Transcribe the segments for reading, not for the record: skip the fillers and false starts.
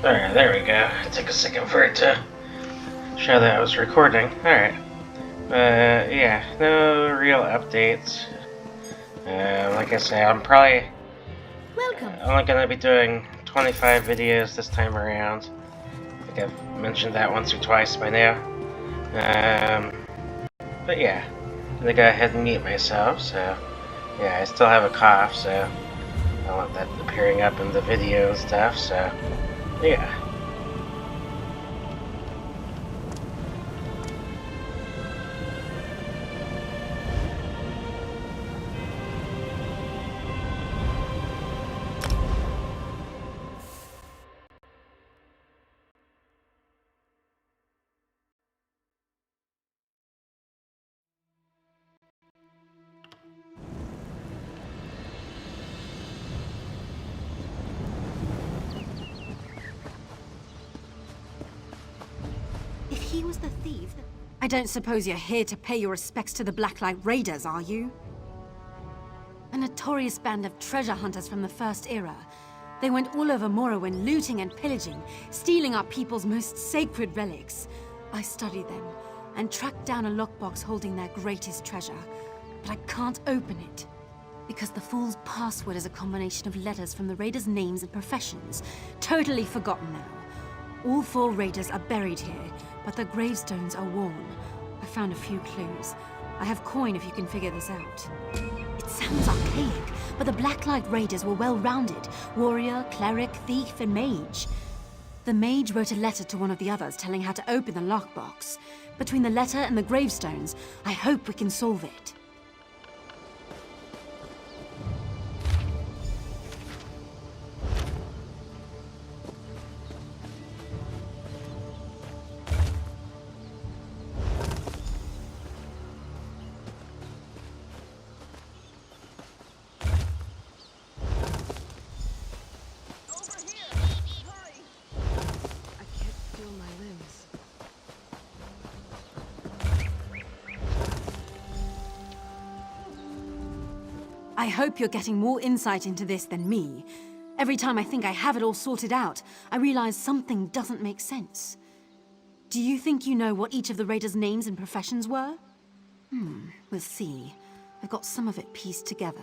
Alright, there we go. It took a second for it to show that I was recording. Alright. Yeah, no real updates. Like I say, I'm probably only gonna be doing 25 videos this time around. I think I've mentioned that once or twice by now. But yeah, I'm gonna go ahead and mute myself, so yeah, I still have a cough, so I don't want that appearing up in the video and stuff, so yeah. If he was the thief... I don't suppose you're here to pay your respects to the Blacklight Raiders, are you? A notorious band of treasure hunters from the First Era. They went all over Morrowind, looting and pillaging, stealing our people's most sacred relics. I studied them, and tracked down a lockbox holding their greatest treasure. But I can't open it. Because the Fool's password is a combination of letters from the Raiders' names and professions. Totally forgotten now. All 4 Raiders are buried here, but their gravestones are worn. I found a few clues. I have coin if you can figure this out. It sounds archaic, but the Blacklight Raiders were well-rounded. Warrior, cleric, thief, and mage. The mage wrote a letter to one of the others telling how to open the lockbox. Between the letter and the gravestones, I hope we can solve it. I hope you're getting more insight into this than me. Every time I think I have it all sorted out, I realize something doesn't make sense. Do you think you know what each of the Raiders' names and professions were? We'll see. I've got some of it pieced together.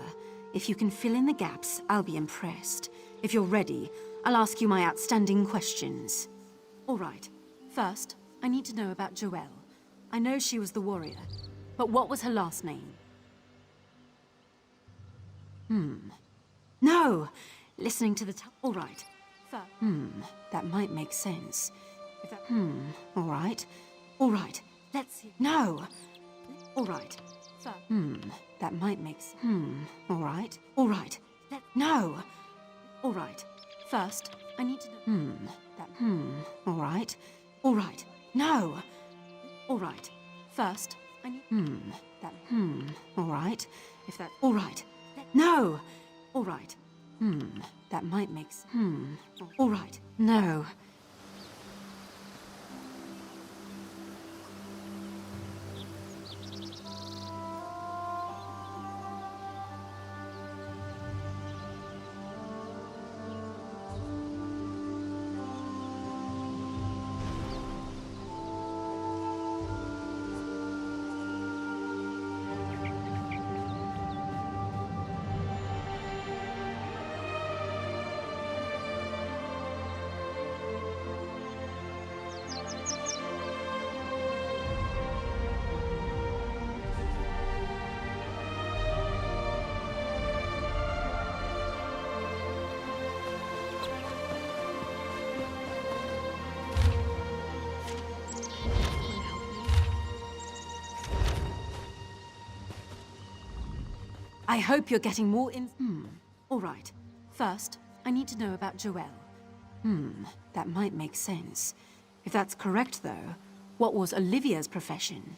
If you can fill in the gaps, I'll be impressed. If you're ready, I'll ask you my outstanding questions. All right. First, I need to know about Joelle. I know she was the warrior, but what was her last name? No! Listening to the all right. That might make sense. If that all right. All right. Let's see. No! All right. That might make all right. All right. No! All right. First, I need to know all right. All right. No! All right. First, I need that all right. If that all right. No! All right. That might make all right. No. I hope you're getting more in... All right. First, I need to know about Joelle. That might make sense. If that's correct, though, what was Olivia's profession?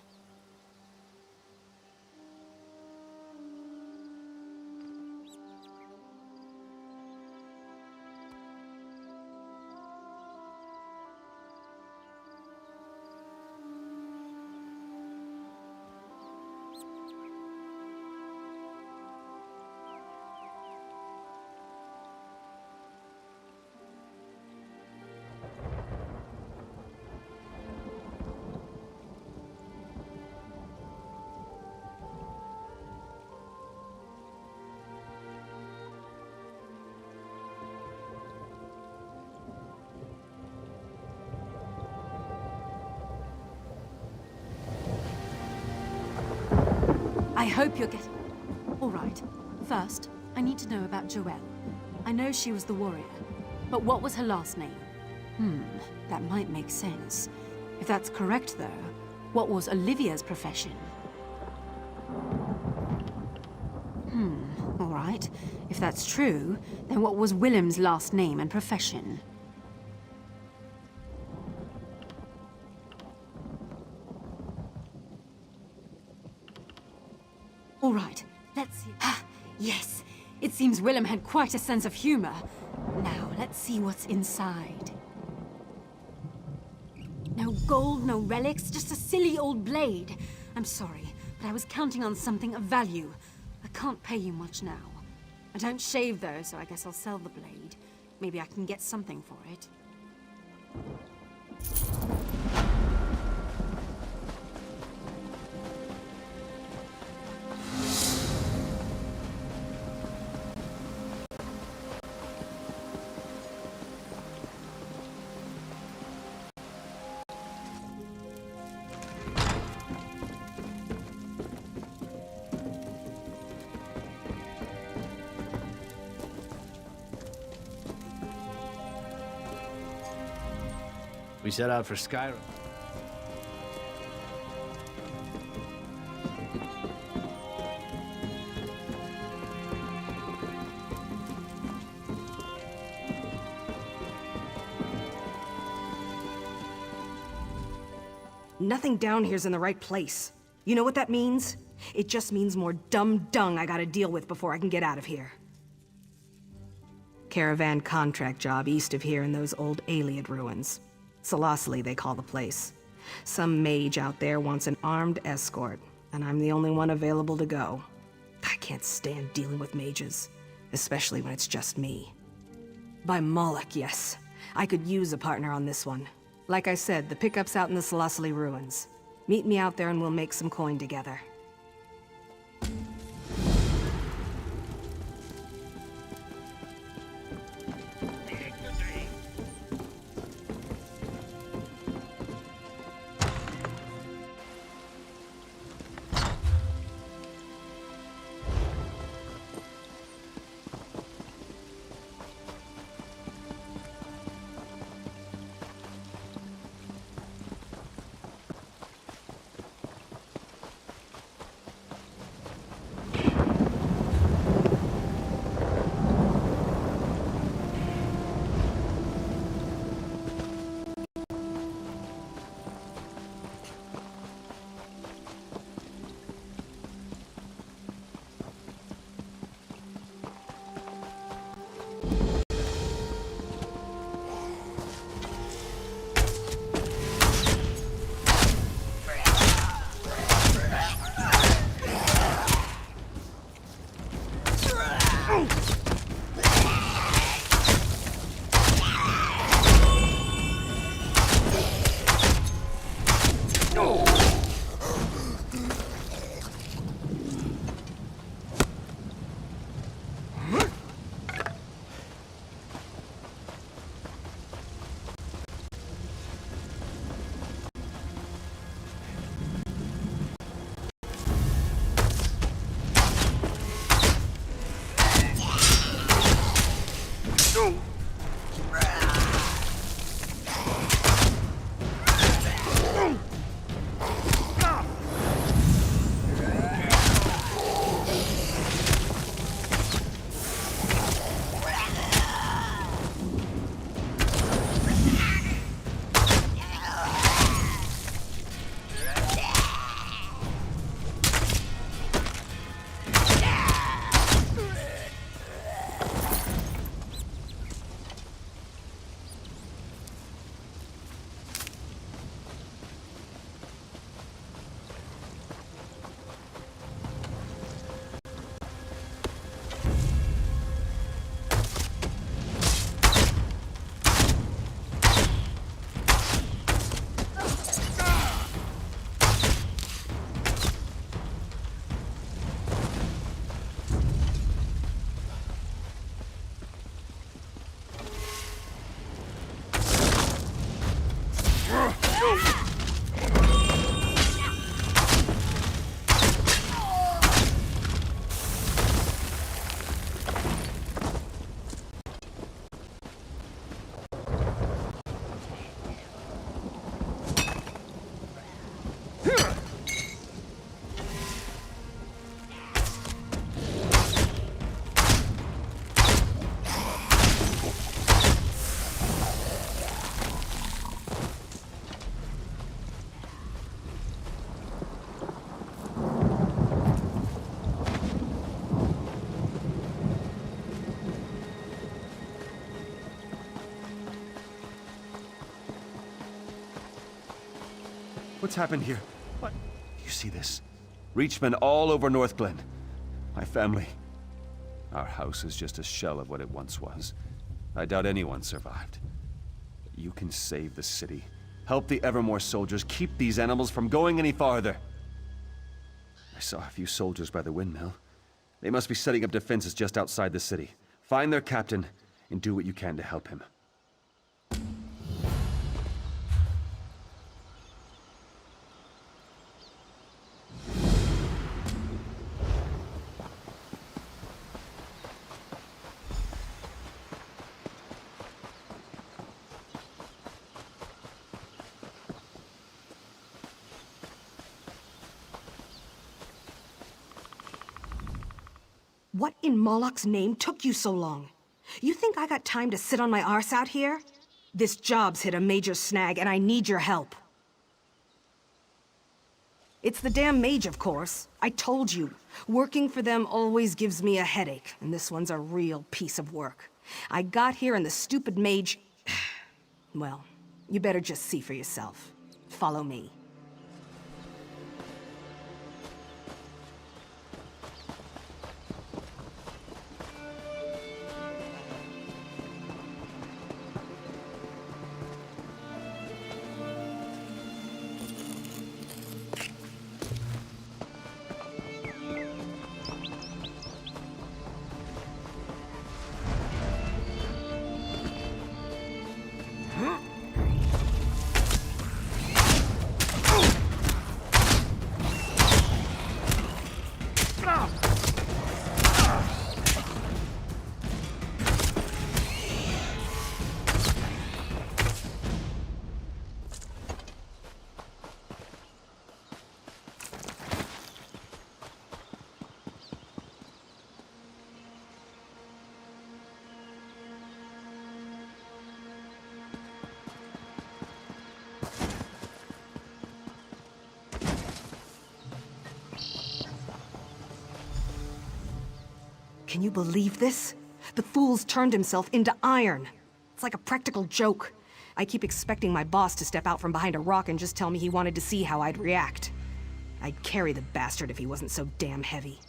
I hope you're getting... All right. First, I need to know about Joelle. I know she was the warrior, but what was her last name? That might make sense. If that's correct, though, what was Olivia's profession? All right. If that's true, then what was Willem's last name and profession? All right, let's see. Ah, yes! It seems Willem had quite a sense of humor. Now, let's see what's inside. No gold, no relics, just a silly old blade. I'm sorry, but I was counting on something of value. I can't pay you much now. I don't shave, though, so I guess I'll sell the blade. Maybe I can get something for it. We set out for Skyrim. Nothing down here's in the right place. You know what that means? It just means more dumb dung I gotta deal with before I can get out of here. Caravan contract job east of here in those old Ayleid ruins. Selosli, they call the place. Some mage out there wants an armed escort, and I'm the only one available to go. I can't stand dealing with mages, especially when it's just me. By Moloch, yes. I could use a partner on this one. Like I said, the pickup's out in the Selosli ruins. Meet me out there and we'll make some coin together. What's happened here? What? You see this? Reachmen all over Northglen. My family. Our house is just a shell of what it once was. I doubt anyone survived. But you can save the city. Help the Evermore soldiers keep these animals from going any farther. I saw a few soldiers by the windmill. They must be setting up defenses just outside the city. Find their captain and do what you can to help him. What in Moloch's name took you so long? You think I got time to sit on my arse out here? This job's hit a major snag, and I need your help. It's the damn mage, of course. I told you. Working for them always gives me a headache, and this one's a real piece of work. I got here and the stupid mage... Well, you better just see for yourself. Follow me. Can you believe this? The fool's turned himself into iron. It's like a practical joke. I keep expecting my boss to step out from behind a rock and just tell me he wanted to see how I'd react. I'd carry the bastard if he wasn't so damn heavy.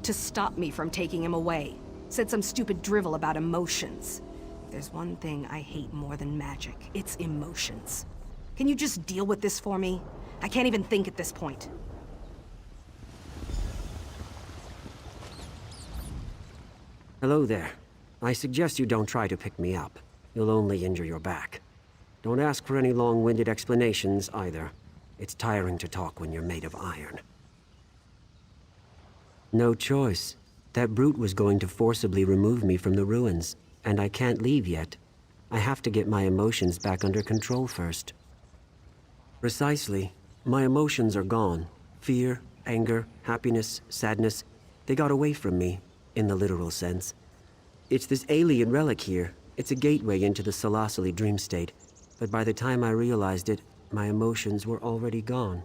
To stop me from taking him away. Said some stupid drivel about emotions. There's one thing I hate more than magic. It's emotions. Can you just deal with this for me? I can't even think at this point. Hello there. I suggest you don't try to pick me up. You'll only injure your back. Don't ask for any long-winded explanations, either. It's tiring to talk when you're made of iron. No choice. That brute was going to forcibly remove me from the ruins, and I can't leave yet. I have to get my emotions back under control first. Precisely. My emotions are gone. Fear, anger, happiness, sadness. They got away from me. In the literal sense. It's this alien relic here. It's a gateway into the Salasali dream state. But by the time I realized it, my emotions were already gone.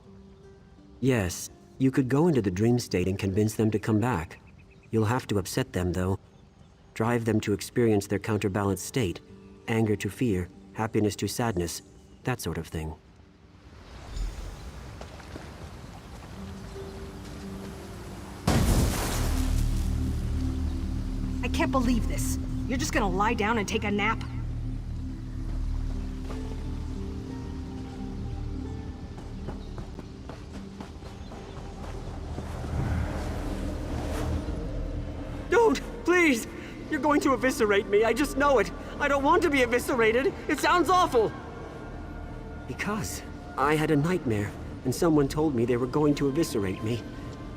Yes, you could go into the dream state and convince them to come back. You'll have to upset them, though. Drive them to experience their counterbalanced state. Anger to fear, happiness to sadness, that sort of thing. I can't believe this. You're just gonna lie down and take a nap? Don't! Please! You're going to eviscerate me, I just know it! I don't want to be eviscerated! It sounds awful! Because I had a nightmare, and someone told me they were going to eviscerate me.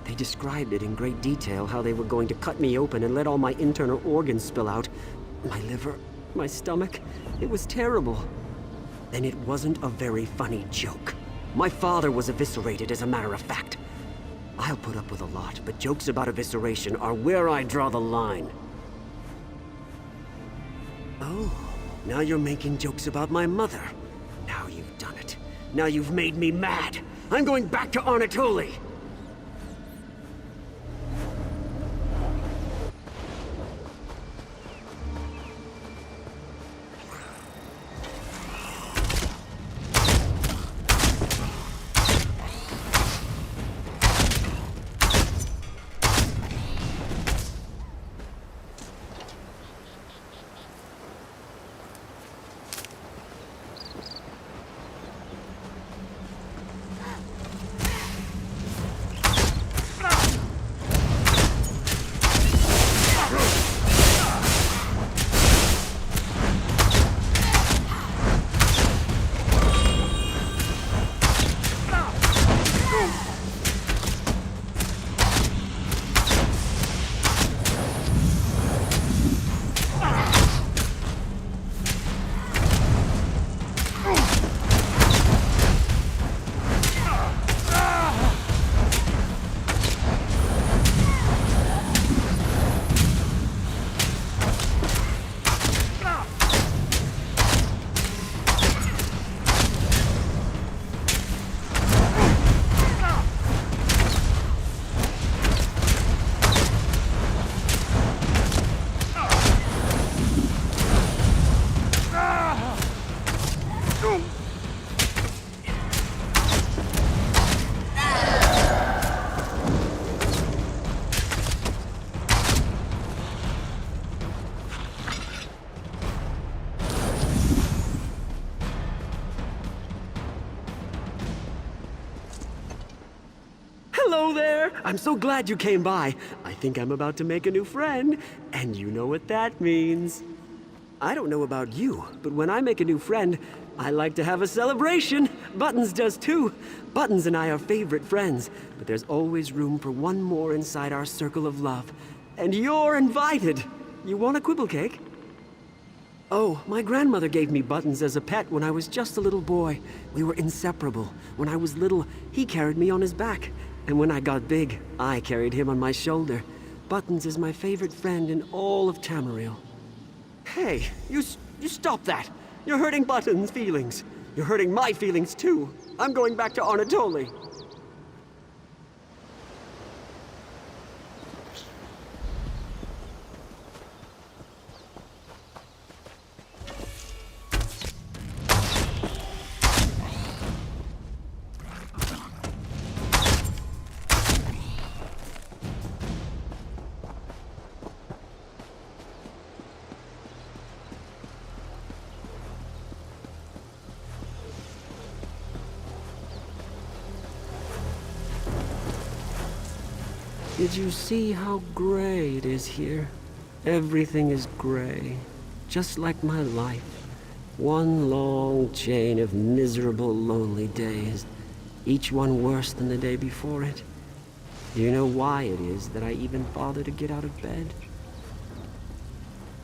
They described it in great detail, how they were going to cut me open and let all my internal organs spill out. My liver, my stomach. It was terrible. Then it wasn't a very funny joke. My father was eviscerated, as a matter of fact. I'll put up with a lot, but jokes about evisceration are where I draw the line. Oh, now you're making jokes about my mother. Now you've done it. Now you've made me mad. I'm going back to Arnatoli. there! I'm so glad you came by. I think I'm about to make a new friend, and you know what that means. I don't know about you, but when I make a new friend, I like to have a celebration. Buttons does too. Buttons and I are favorite friends, but there's always room for one more inside our circle of love. And you're invited. You want a quibble cake? Oh, my grandmother gave me Buttons as a pet when I was just a little boy. We were inseparable. When I was little, he carried me on his back. And when I got big, I carried him on my shoulder. Buttons is my favorite friend in all of Tamriel. Hey, you stop that! You're hurting Buttons' feelings. You're hurting my feelings too. I'm going back to Arnatoli. Did you see how gray it is here? Everything is gray, just like my life. One long chain of miserable, lonely days, each one worse than the day before it. Do you know why it is that I even bother to get out of bed?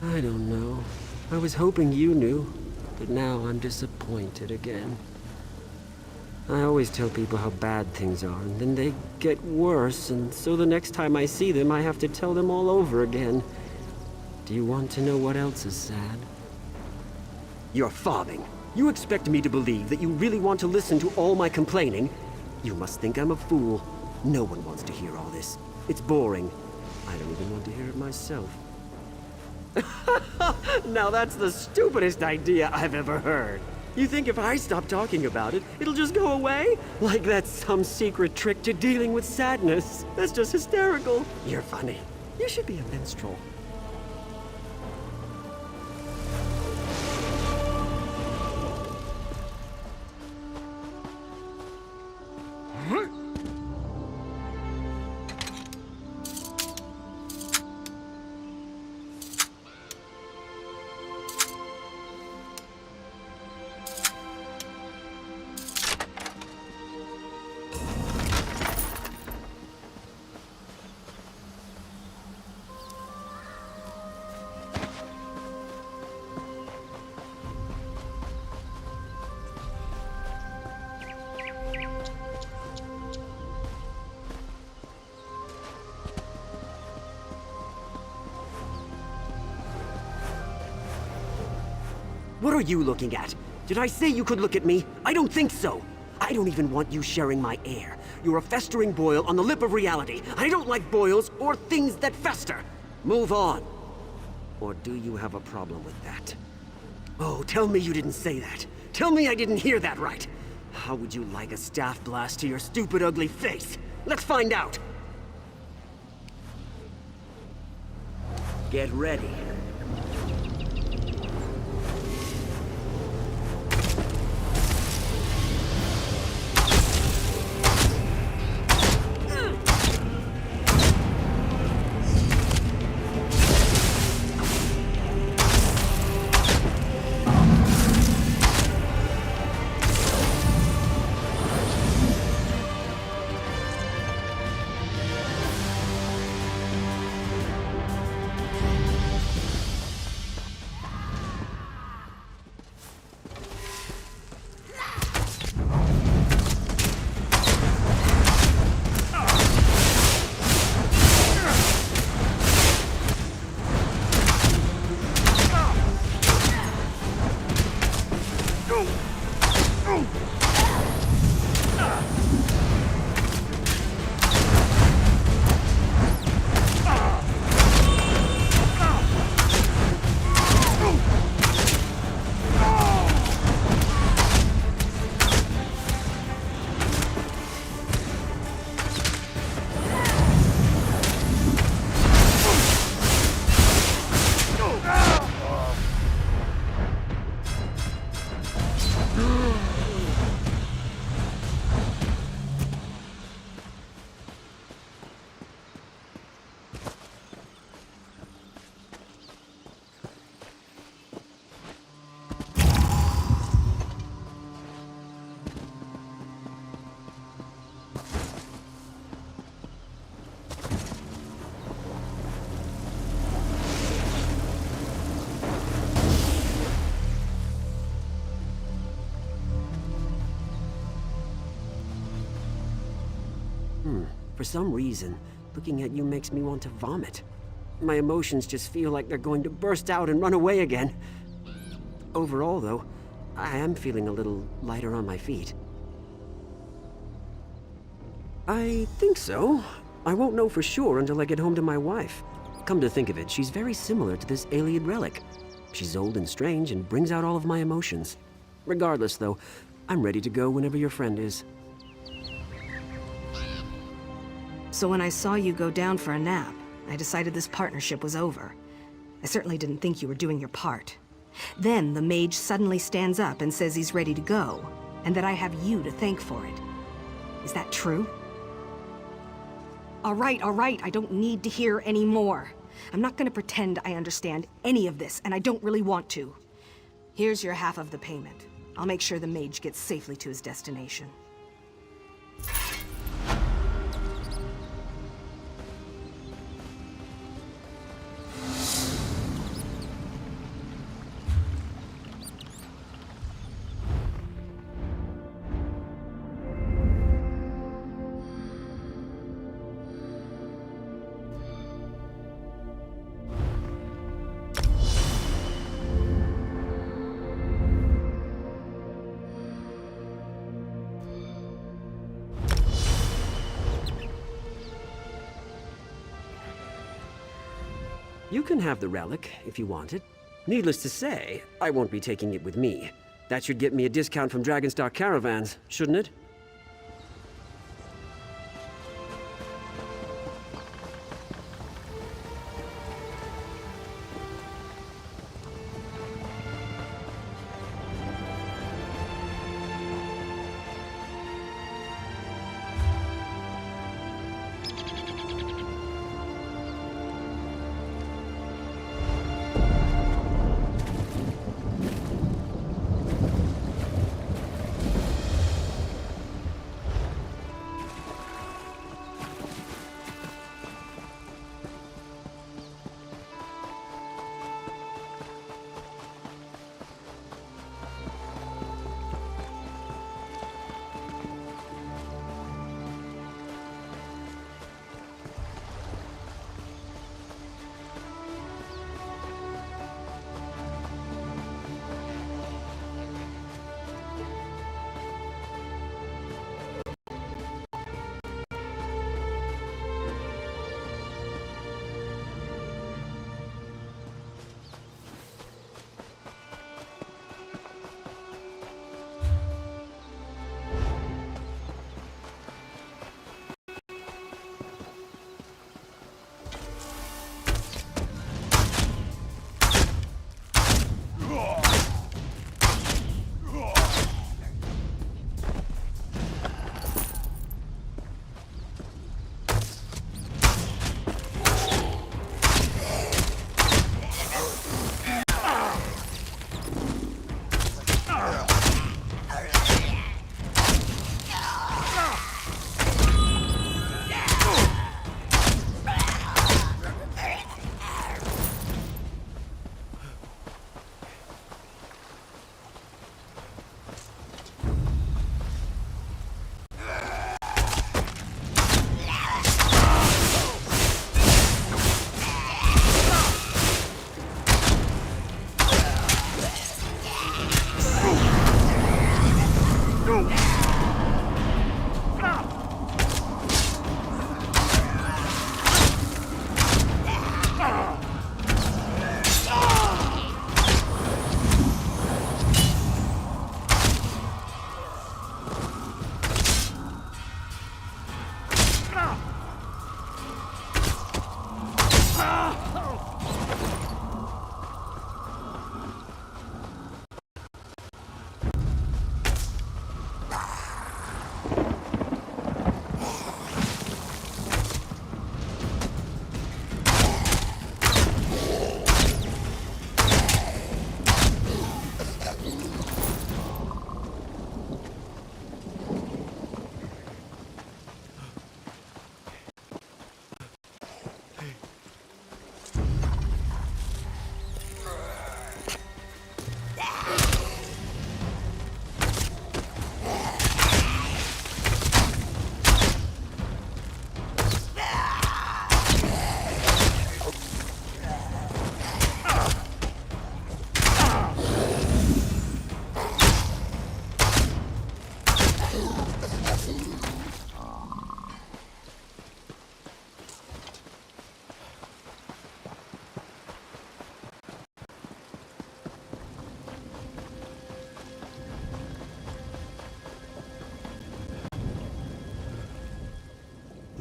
I don't know. I was hoping you knew, but now I'm disappointed again. I always tell people how bad things are, and then they get worse, and so the next time I see them, I have to tell them all over again. Do you want to know what else is sad? You're fobbing. You expect me to believe that you really want to listen to all my complaining? You must think I'm a fool. No one wants to hear all this. It's boring. I don't even want to hear it myself. Now that's the stupidest idea I've ever heard. You think if I stop talking about it, it'll just go away? Like that's some secret trick to dealing with sadness. That's just hysterical. You're funny. You should be a minstrel. What are you looking at? Did I say you could look at me? I don't think so. I don't even want you sharing my air. You're a festering boil on the lip of reality. I don't like boils or things that fester. Move on. Or do you have a problem with that? Oh, tell me you didn't say that. Tell me I didn't hear that right. How would you like a staff blast to your stupid, ugly face? Let's find out. Get ready. For some reason, looking at you makes me want to vomit. My emotions just feel like they're going to burst out and run away again. Overall, though, I am feeling a little lighter on my feet. I think so. I won't know for sure until I get home to my wife. Come to think of it, she's very similar to this Ayleid relic. She's old and strange and brings out all of my emotions. Regardless, though, I'm ready to go whenever your friend is. So when I saw you go down for a nap, I decided this partnership was over. I certainly didn't think you were doing your part. Then the mage suddenly stands up and says he's ready to go, and that I have you to thank for it. Is that true? All right, I don't need to hear any more. I'm not gonna pretend I understand any of this, and I don't really want to. Here's your half of the payment. I'll make sure the mage gets safely to his destination. You can have the relic, if you want it. Needless to say, I won't be taking it with me. That should get me a discount from Dragonstar Caravans, shouldn't it?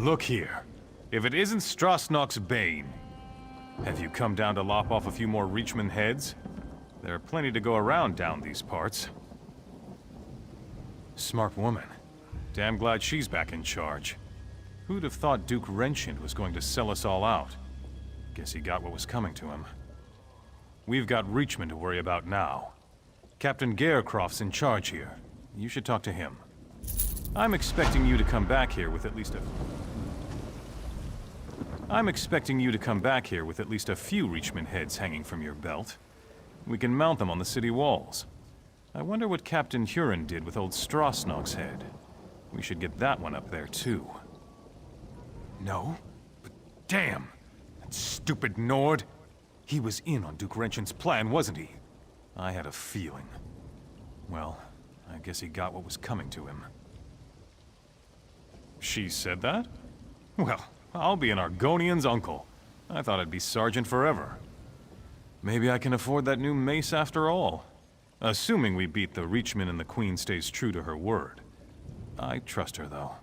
Look here. If it isn't Strasnock's Bane, have you come down to lop off a few more Reachman heads? There are plenty to go around down these parts. Smart woman. Damn glad she's back in charge. Who'd have thought Duke Renshind was going to sell us all out? Guess he got what was coming to him. We've got Reachman to worry about now. Captain Garecroft's in charge here. You should talk to him. I'm expecting you to come back here with at least a few Reachman heads hanging from your belt. We can mount them on the city walls. I wonder what Captain Huron did with old Strasnock's head. We should get that one up there, too. No? But damn! That stupid Nord! He was in on Duke Renshind's plan, wasn't he? I had a feeling. Well, I guess he got what was coming to him. She said that? Well, I'll be an Argonian's uncle. I thought I'd be sergeant forever. Maybe I can afford that new mace after all. Assuming we beat the Reachman and the Queen stays true to her word. I trust her, though.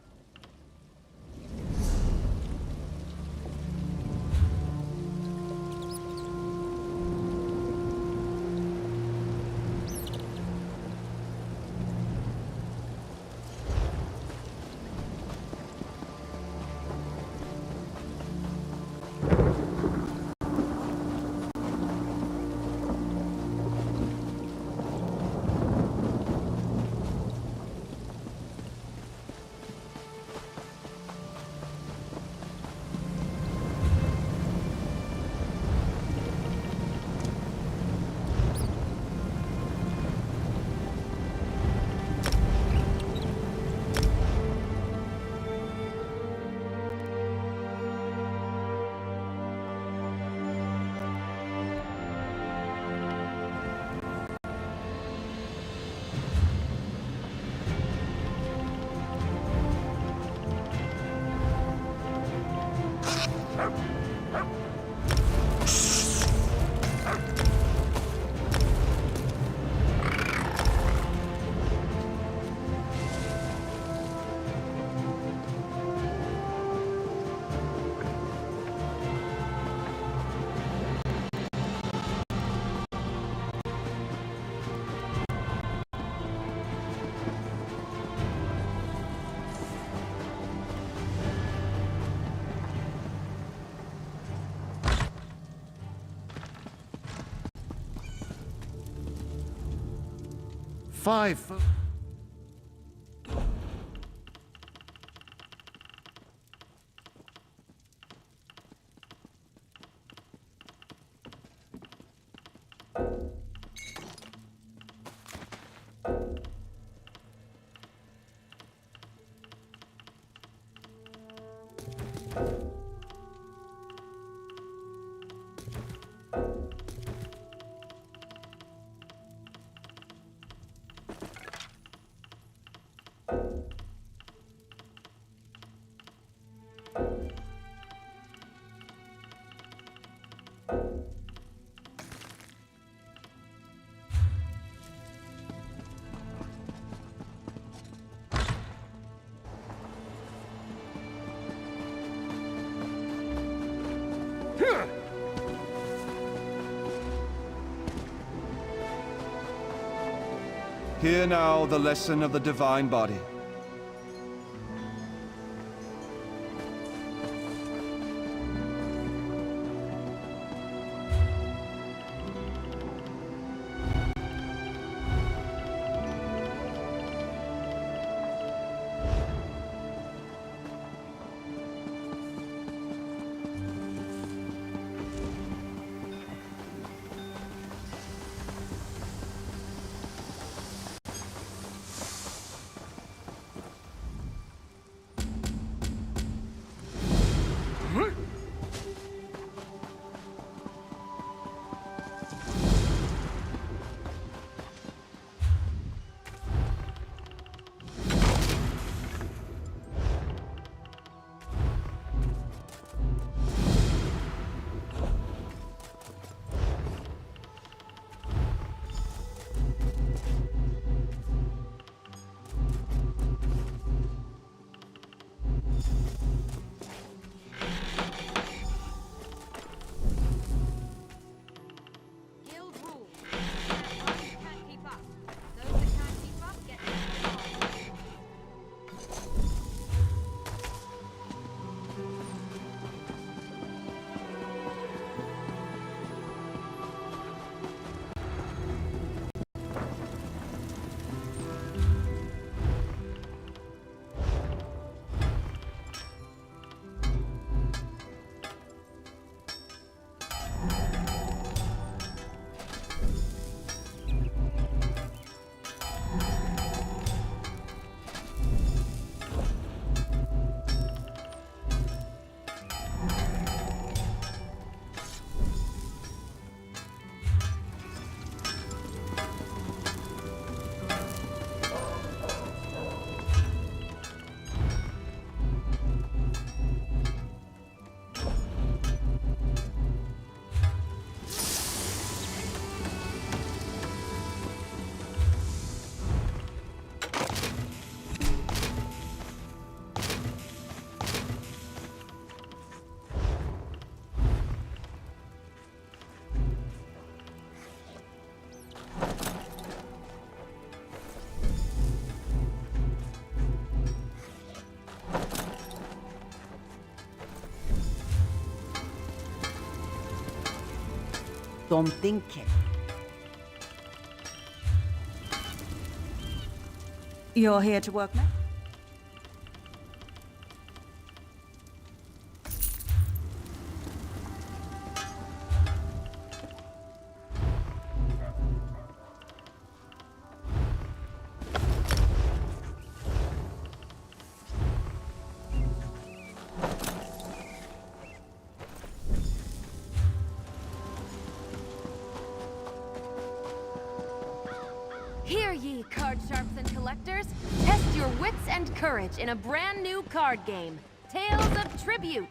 Five. Hear now the lesson of the Divine Body. Something can. You're here to work now? Hear ye, card sharps and collectors. Test your wits and courage in a brand new card game, Tales of Tribute.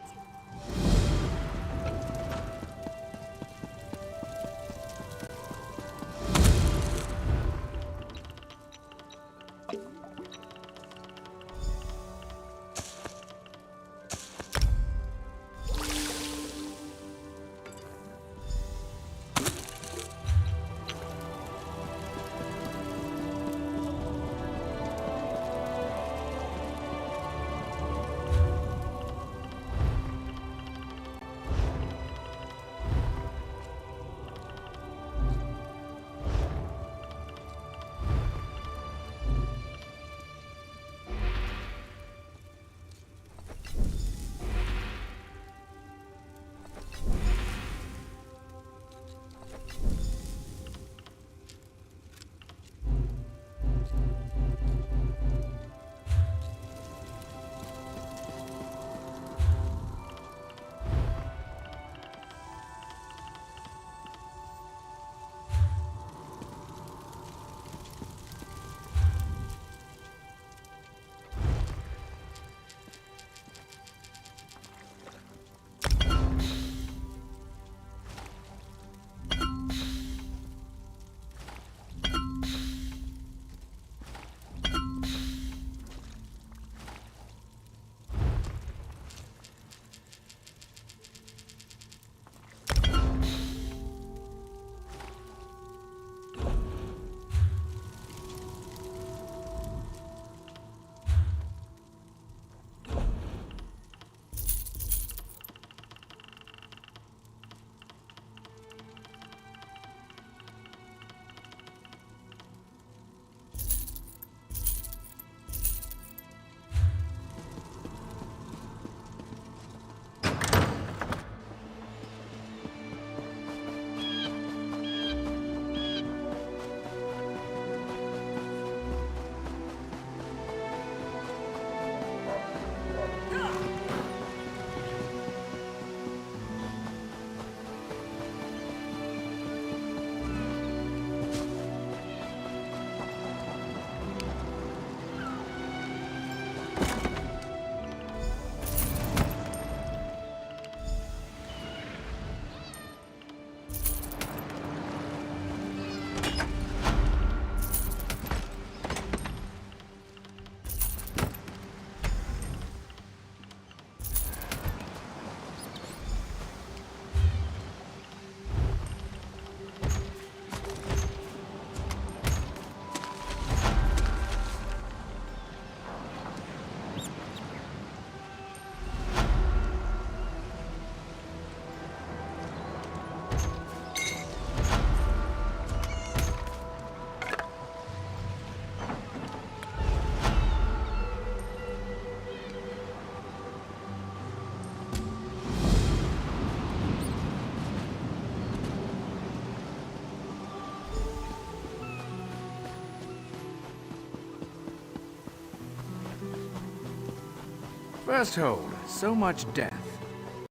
First hold, so much death.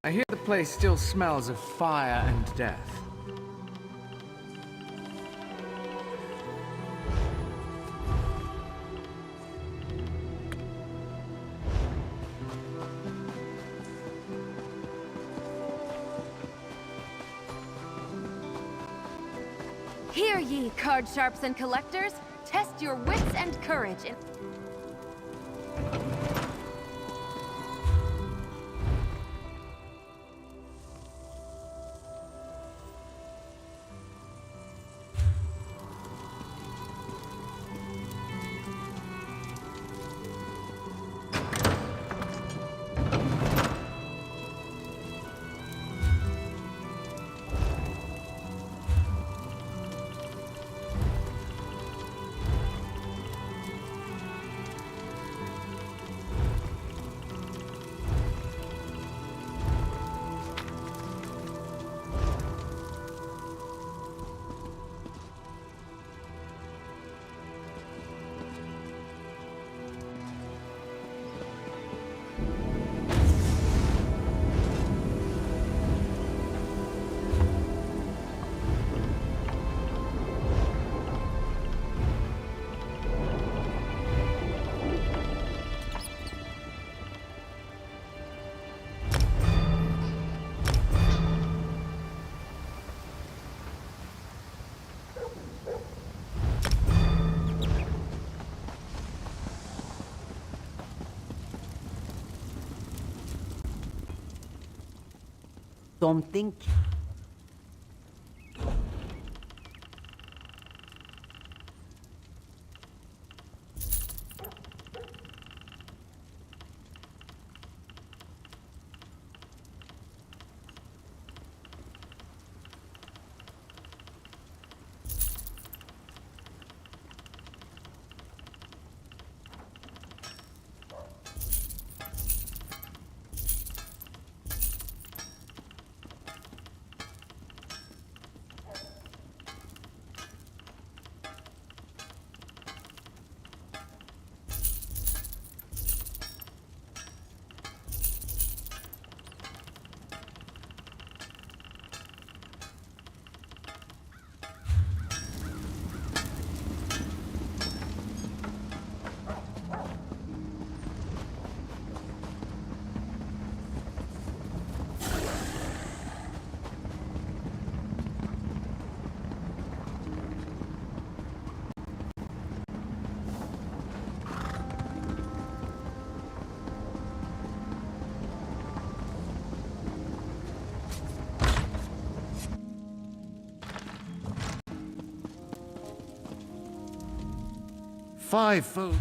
I hear the place still smells of fire and death. Hear ye, card sharps and collectors. Test your wits and courage in... Something. Five foot.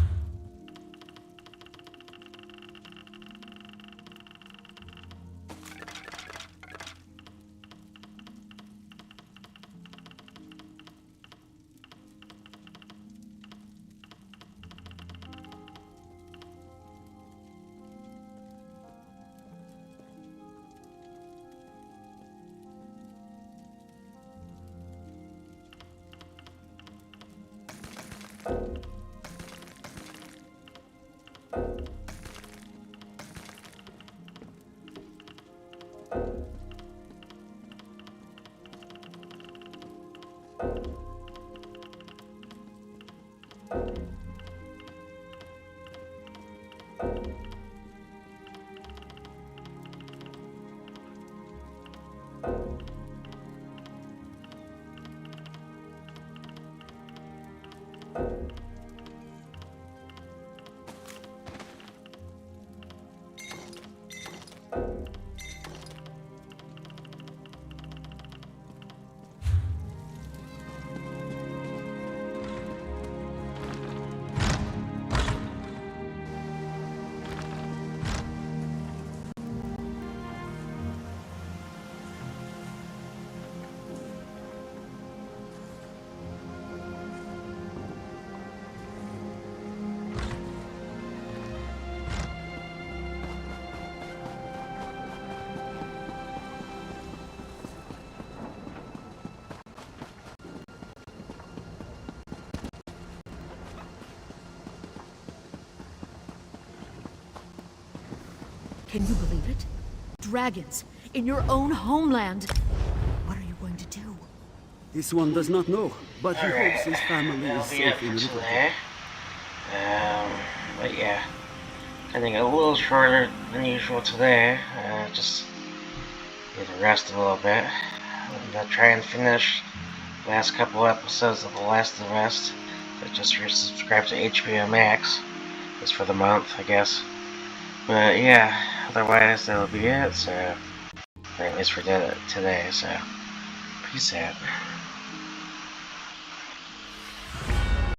Can you believe it? Dragons in your own homeland. What are you going to do? This one does not know, but he hopes his family That'll is be it safe in for Riverton. today. But yeah, I think a little shorter than usual today. Just need to rest a little bit. And try and finish the last couple episodes of The Last of Us. So just resubscribe to HBO Max. Just for the month, I guess. But yeah, otherwise that'll be it. So, or at least for today. So, peace out.